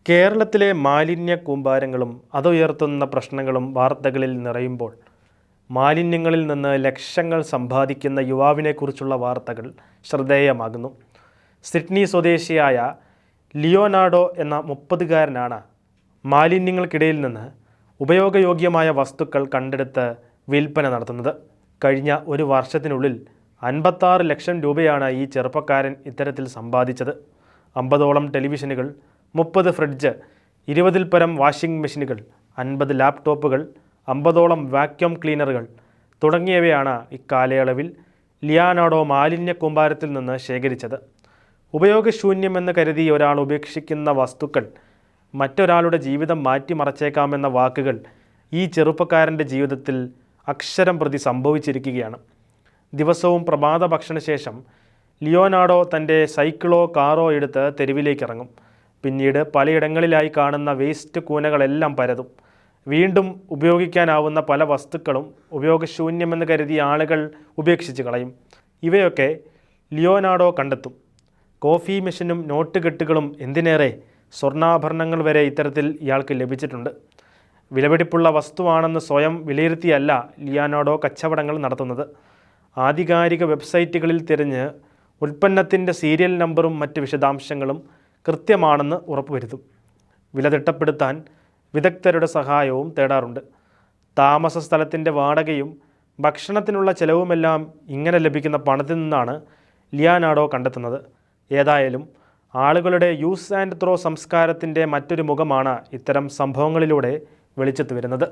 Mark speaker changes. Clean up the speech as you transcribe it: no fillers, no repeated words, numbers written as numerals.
Speaker 1: കേരളത്തിലെ മാലിന്യ കൂമ്പാരങ്ങളും അതുയർത്തുന്ന പ്രശ്നങ്ങളും വാർത്തകളിൽ നിറയുമ്പോൾ മാലിന്യങ്ങളിൽ നിന്ന് ലക്ഷങ്ങൾ സമ്പാദിക്കുന്ന യുവാവിനെക്കുറിച്ചുള്ള വാർത്തകൾ ശ്രദ്ധേയമാകുന്നു. സിഡ്നി സ്വദേശിയായ ലിയോനാർഡോ എന്ന 30-കാരനാണ് മാലിന്യങ്ങൾക്കിടയിൽ നിന്ന് ഉപയോഗയോഗ്യമായ വസ്തുക്കൾ കണ്ടെടുത്ത് വിൽപ്പന നടത്തുന്നത്. കഴിഞ്ഞ ഒരു വർഷത്തിനുള്ളിൽ 56 ലക്ഷം രൂപയാണ് ഈ ചെറുപ്പക്കാരൻ ഇത്തരത്തിൽ സമ്പാദിച്ചത്. 50ഓളം ടെലിവിഷനുകൾ, 30 ഫ്രിഡ്ജ്, 20-ൽ പരം വാഷിംഗ് മെഷീനുകൾ, 50 ലാപ്ടോപ്പുകൾ, 50ഓളം വാക്യൂം ക്ലീനറുകൾ തുടങ്ങിയവയാണ് ഇക്കാലയളവിൽ ലിയോനാർഡോ മാലിന്യ കൂമ്പാരത്തിൽ നിന്ന് ശേഖരിച്ചത്. ഉപയോഗശൂന്യമെന്ന് കരുതി ഒരാൾ ഉപേക്ഷിക്കുന്ന വസ്തുക്കൾ മറ്റൊരാളുടെ ജീവിതം മാറ്റിമറിച്ചേക്കാമെന്ന വാക്കുകൾ ഈ ചെറുപ്പക്കാരൻ്റെ ജീവിതത്തിൽ അക്ഷരം പ്രതി സംഭവിച്ചിരിക്കുകയാണ്. ദിവസവും പ്രഭാത ഭക്ഷണശേഷം ലിയോനാർഡോ തൻ്റെ സൈക്കിളോ കാറോ എടുത്ത് തെരുവിലേക്കിറങ്ങും. പിന്നീട് പലയിടങ്ങളിലായി കാണുന്ന വേസ്റ്റ് കൂനകളെല്ലാം പരതും. വീണ്ടും ഉപയോഗിക്കാനാവുന്ന പല വസ്തുക്കളും ഉപയോഗശൂന്യമെന്ന് കരുതി ആളുകൾ ഉപേക്ഷിച്ച് കളയും. ഇവയൊക്കെ ലിയോനാർഡോ കണ്ടെത്തും. കോഫി മെഷീനും നോട്ടുകെട്ടുകളും, എന്തിനേറെ സ്വർണ്ണാഭരണങ്ങൾ വരെ ഇത്തരത്തിൽ ഇയാൾക്ക് ലഭിച്ചിട്ടുണ്ട്. വിലപിടിപ്പുള്ള വസ്തുവാണെന്ന് സ്വയം വിലയിരുത്തിയല്ല ലിയോനാർഡോ കച്ചവടങ്ങൾ നടത്തുന്നത്. ആധികാരിക വെബ്സൈറ്റുകളിൽ തിരഞ്ഞ് ഉൽപ്പന്നത്തിൻ്റെ സീരിയൽ നമ്പറും മറ്റ് വിശദാംശങ്ങളും കൃത്യമാണെന്ന് ഉറപ്പുവരുത്തും. വില തിട്ടപ്പെടുത്താൻ വിദഗ്ധരുടെ സഹായവും തേടാറുണ്ട്. താമസ സ്ഥലത്തിൻ്റെ വാടകയും ഭക്ഷണത്തിനുള്ള ചെലവുമെല്ലാം ഇങ്ങനെ ലഭിക്കുന്ന പണത്തിൽ നിന്നാണ് ലിയോനാർഡോ കണ്ടെത്തുന്നത്. ഏതായാലും ആളുകളുടെ യൂസ് ആൻഡ് ത്രോ സംസ്കാരത്തിൻ്റെ മറ്റൊരു മുഖമാണ് ഇത്തരം സംഭവങ്ങളിലൂടെ വെളിച്ചത്ത് വരുന്നത്.